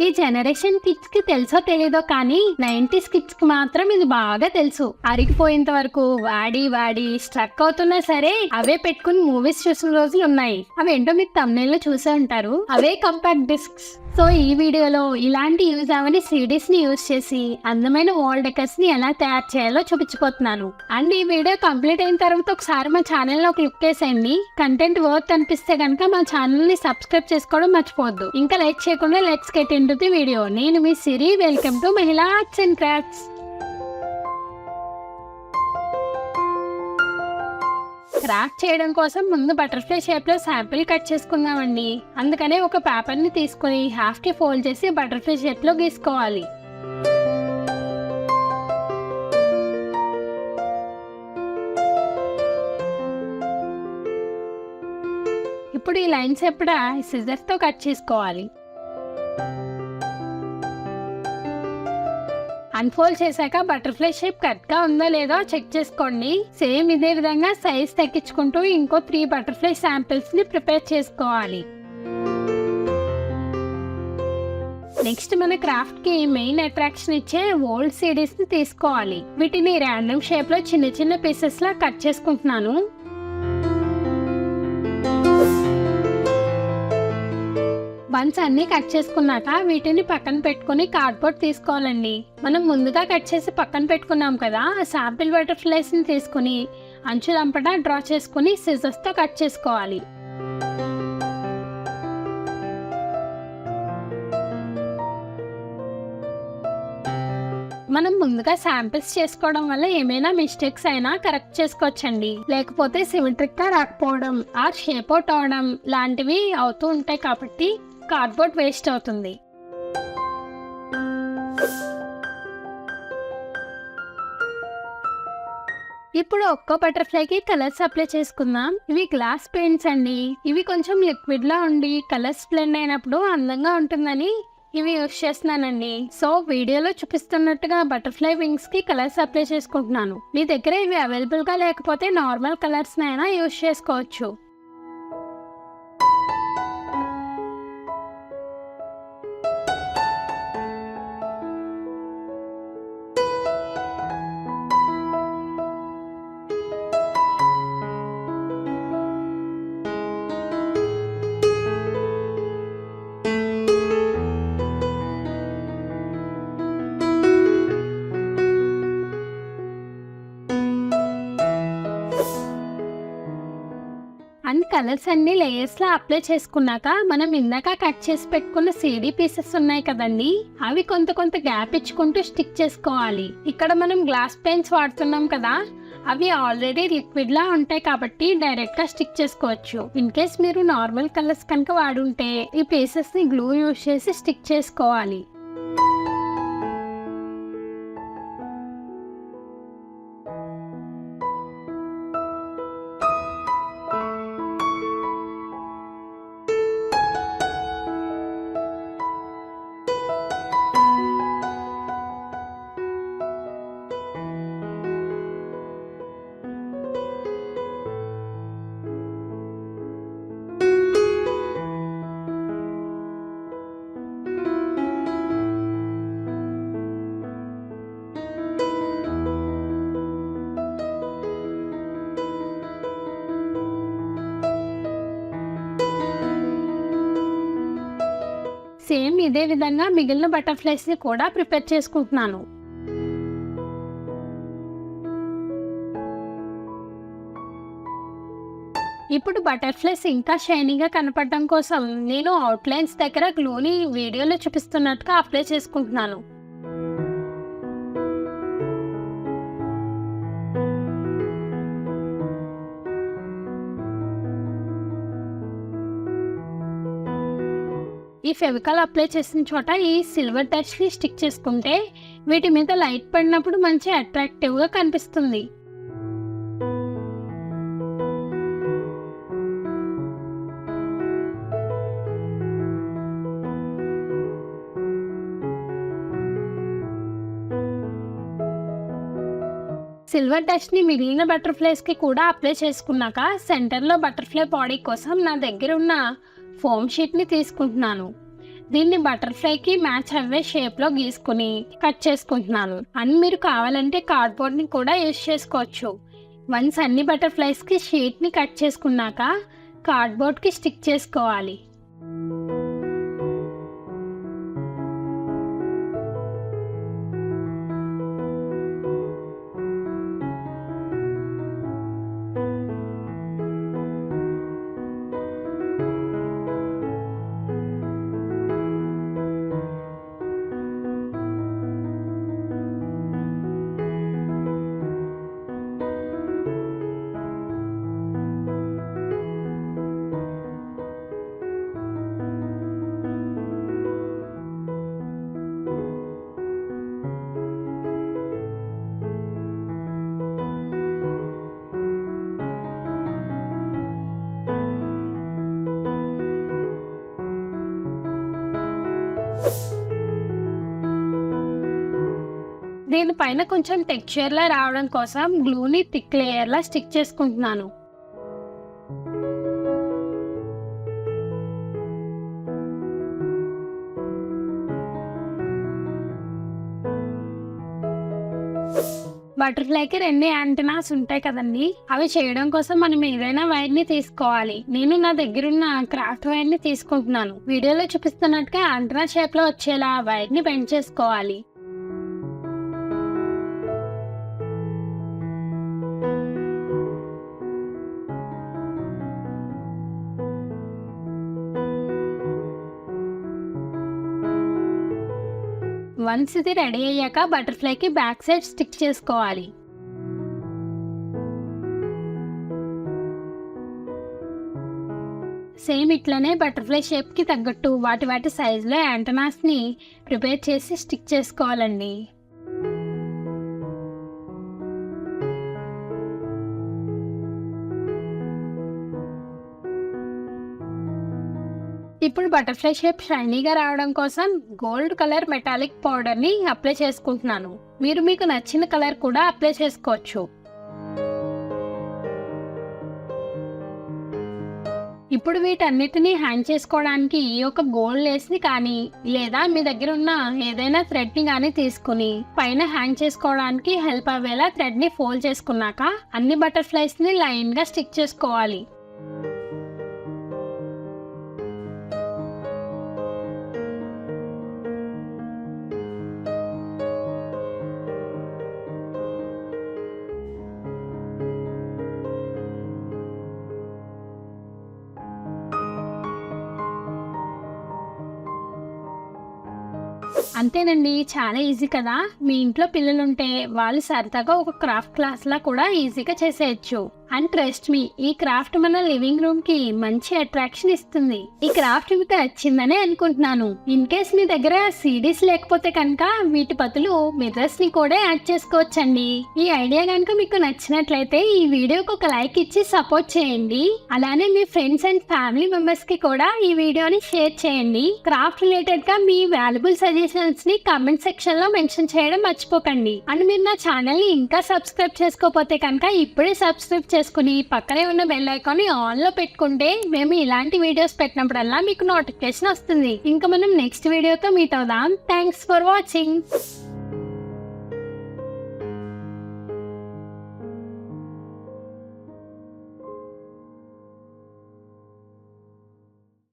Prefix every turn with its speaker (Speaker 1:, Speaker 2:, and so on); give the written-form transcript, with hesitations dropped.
Speaker 1: ఈ generation kids కి తెలుసో తెలియదో కానీ 90s కిడ్స్ కి మాత్రం ఇది బాగా తెలుసు. అరిగిపోయేంత వరకు వాడి వాడి స్ట్రక్ అవుతున్నా సరే అవే పెట్టుకుని మూవీస్ చూసిన రోజులు ఉన్నాయి. అవేంటో మీరు thumbnail లో చూసే ఉంటారు. అవే కంపాక్ట్ డిస్క్స్. సో ఈ వీడియోలో ఇలాంటి యూజ్ అవని సిడీస్ ని యూజ్ చేసి అందమైన వాల్ డెకర్స్ ని ఎలా తయారు చేయాలో చూపించిపోతున్నాను. అండ్ ఈ వీడియో కంప్లీట్ అయిన తర్వాత ఒకసారి మా ఛానల్ లో క్లిక్ చేసేయండి. కంటెంట్ వర్త్ అనిపిస్తే కనుక మా ఛానల్ ని సబ్స్క్రైబ్ చేసుకోవడం మర్చిపోవద్దు. ఇంకా లైక్ చేయకుండా let's get into the video. నేను మీ సిరి, వెల్కమ్ టు మహిళా ఆర్ట్స్ అండ్ క్రాఫ్ట్స్. క్రాఫ్ట్ చేయడం కోసం ముందు బటర్ఫ్లై షేప్ లో శాంపిల్ కట్ చేసుకుందామండి. అందుకనే ఒక పేపర్ ని తీసుకుని హాఫ్ కి ఫోల్డ్ చేసి బటర్ఫ్లై షేప్ లో గీసుకోవాలి. ఇప్పుడు ఈ లైన్స్ ఎప్పుడ సిజర్స్ తో కట్ చేసుకోవాలి. అన్ఫోల్డ్ చేశాక బటర్ఫ్లై షేప్ కట్ గా ఉందో లేదో చెక్ చేసుకోండి. సేమ్ ఇదే విధంగా సైజ్ తగ్గించుకుంటూ ఇంకో 3 బటర్ఫ్లై శాంపిల్స్ ని ప్రిపేర్ చేసుకోవాలి. నెక్స్ట్ మన క్రాఫ్ట్ కి మెయిన్ అట్రాక్షన్ ఇచ్చే ఓల్డ్ సిడీస్ ని తీసుకోవాలి. వీటిని ర్యాండమ్ షేప్ లో చిన్న చిన్న పీసెస్ లా కట్ చేసుకుంటున్నాను. వన్స్ అన్ని కట్ చేసుకున్నాక వీటిని పక్కన పెట్టుకుని కార్డ్బోర్డ్ తీసుకోవాలండి. మనం ముందుగా కట్ చేసి పక్కన పెట్టుకున్నాం కదా, ఆ శాంపిల్ బటర్ఫ్లైస్ ని తీసుకుని అంచులంపట డ్రా చేసుకుని సిజర్స్ తో కట్ చేసుకోవాలి. మనం ముందుగా శాంపిల్స్ చేసుకోవడం వల్ల ఏమైనా మిస్టేక్స్ అయినా కరెక్ట్ చేసుకోవచ్చండి. లేకపోతే సిమెట్రిక్ గా రాకపోవడం ఆర్ షేప్ అవుట్ అవడం లాంటివి అవుతూ ఉంటాయి కాబట్టి కార్డ్బోర్డ్ వేస్ట్ అవుతుంది. ఇప్పుడు ఒక్కో బటర్ఫ్లైకి కలర్స్ అప్లై చేసుకుందాం. ఇవి గ్లాస్ పెయింట్స్ అండి. ఇవి కొంచెం లిక్విడ్ లా ఉండి కలర్స్ బ్లెండ్ అయినప్పుడు అందంగా ఉంటుందని ఇవి యూస్ చేస్తున్నానండి. సో వీడియోలో చూపిస్తున్నట్టుగా బటర్ఫ్లై వింగ్స్ కి కలర్స్ అప్లై చేసుకుంటున్నాను. మీ దగ్గర ఇవి అవైలబుల్ గా లేకపోతే నార్మల్ కలర్స్ అయినా యూస్ చేసుకోవచ్చు. అండ్ కలర్స్ అన్ని లేయర్స్ లా అప్లై చేసుకున్నాక మనం ఇందాక కట్ చేసి పెట్టుకున్న సీడీ పీసెస్ ఉన్నాయి కదండి, అవి కొంత గ్యాప్ ఇచ్చుకుంటూ స్టిక్ చేసుకోవాలి. ఇక్కడ మనం గ్లాస్ పెన్స్ వాడుతున్నాం కదా, అవి ఆల్రెడీ లిక్విడ్ లా ఉంటాయి కాబట్టి డైరెక్ట్ గా స్టిక్ చేసుకోవచ్చు. ఇన్ కేస్ మీరు నార్మల్ కలర్స్ కనుక వాడుంటే ఈ పీసెస్ ని గ్లూ యూస్ చేసి స్టిక్ చేసుకోవాలి. సేమ్ ఇదే విధంగా మిగిలిన బటర్ఫ్లైస్ ని కూడా ప్రిపేర్ చేసుకుంటున్నాను. ఇప్పుడు బటర్ఫ్లైస్ ఇంకా షైనీగా కనపడడం కోసం నేను అవుట్లైన్స్ దగ్గర గ్లూని వీడియోలో చూపిస్తున్నట్టుగా అప్లై చేసుకుంటున్నాను. ఈ ఫెవికాల్ అప్లై చేసిన చోట ఈ సిల్వర్ టచ్ ని స్టిక్ చేసుకుంటే వీటి మీద లైట్ పడినప్పుడు మంచి అట్రాక్టివ్ గా కనిపిస్తుంది. సిల్వర్ డస్ట్ ని మిగిలిన బటర్ఫ్లైస్ కి కూడా అప్లై చేసుకున్నాక సెంటర్ లో బటర్ఫ్లై బాడీ కోసం నా దగ్గర ఉన్న ఫోమ్ షీట్ ని తీసుకుంటున్నాను. దీన్ని బటర్ఫ్లైకి మ్యాచ్ అవ్వే షేప్ లో గీసుకుని కట్ చేసుకుంటున్నాను. అండ్ మీరు కావాలంటే కార్డ్బోర్డ్ ని కూడా యూజ్ చేసుకోవచ్చు. వన్స్ అన్ని బటర్ఫ్లైస్ కి షీట్ ని కట్ చేసుకున్నాక కార్డ్బోర్డ్ కి స్టిక్ చేసుకోవాలి. దీనిపైన కొంచెం టెక్స్చర్ లా రావడం కోసం గ్లూని థిక్ లేయర్ లా స్టిక్ చేసుకుంటున్నాను. బటర్ఫ్లైకి 2 యాంటెనాస్ ఉంటాయి కదండి, అవి చేయడం కోసం మనం ఏదైనా వైర్ ని తీసుకోవాలి. నేను నా దగ్గరున్న క్రాఫ్ట్ వైర్ ని తీసుకుంటున్నాను. వీడియోలో చూపిస్తున్నట్టుగా యాంటెనా షేప్ లో వచ్చేలా వైర్ ని బెండ్ చేసుకోవాలి. వన్స్ ఇది రెడీ అయ్యాక బటర్ఫ్లైకి బ్యాక్ సైడ్ స్టిక్ చేసుకోవాలి. సేమ్ ఇట్లనే బటర్ఫ్లై షేప్ కి తగ్గట్టు వాటి సైజులో యాంటెనాస్ ని ప్రిపేర్ చేసి స్టిక్ చేసుకోవాలండి. ఇప్పుడు బటర్ఫ్లై షేప్ షైనీగా రావడం కోసం గోల్డ్ కలర్ మెటాలిక్ పౌడర్ ని అప్లై చేసుకుంటున్నాను. మీరు మీకు నచ్చిన కలర్ కూడా అప్లై చేసుకోవచ్చు. ఇప్పుడు వీటన్నిటిని హ్యాంగ్ చేసుకోవడానికి ఒక గోల్డ్ లేస్ ని కానీ లేదా మీ దగ్గర ఉన్న ఏదైనా థ్రెడ్ ని కానీ తీసుకుని పైన హ్యాంగ్ చేసుకోవడానికి హెల్ప్ అయ్యేలా థ్రెడ్ ని ఫోల్డ్ చేసుకున్నాక అన్ని బటర్ఫ్లైస్ ని లైన్ గా స్టిక్ చేసుకోవాలి. అంతేనండి, చాలా ఈజీ కదా. మీ ఇంట్లో పిల్లలుంటే వాళ్ళు సరదాగా ఒక క్రాఫ్ట్ క్లాస్ లా కూడా ఈజీగా చేసేయచ్చు. అండ్ ట్రస్ట్ మీ, ఈ క్రాఫ్ట్ మన లివింగ్ రూమ్ కి మంచి అట్రాక్షన్ ఇస్తుంది. ఈ క్రాఫ్ట్ మీకు నచ్చిందనే అనుకుంటున్నాను. ఇన్ కేస్ మీ దగ్గర సిడీస్ లేకపోతే కనుక వీటి బదులు మిర్రర్స్ ని కూడా యాడ్ చేసుకోవచ్చండి. ఈ ఐడియా కనుక మీకు నచ్చినట్లయితే ఈ వీడియోకి ఒక లైక్ ఇచ్చి సపోర్ట్ చేయండి. అలానే మీ ఫ్రెండ్స్ అండ్ ఫ్యామిలీ మెంబర్స్ కి కూడా ఈ వీడియోని షేర్ చేయండి. క్రాఫ్ట్ రిలేటెడ్ గా మీ వాల్యుబుల్ సజెషన్స్ ని కామెంట్ సెక్షన్ లో మెన్షన్ చేయడం మర్చిపోకండి. అండ్ మీరు నా ఛానల్ ని ఇంకా సబ్స్క్రైబ్ చేసుకోకపోతే కనుక ఇప్పుడే సబ్స్క్రైబ్ చేసుకుని పక్కనే ఉన్న బెల్ ఐకాన్ ని ఆన్ లో పెట్టుకుంటే మేము ఇలాంటి వీడియోస్ పెట్టినప్పుడల్లా మీకు నోటిఫికేషన్ వస్తుంది. ఇంకా మనం నెక్స్ట్ వీడియోతో మీట్ అవుదాం. Thanks for watching.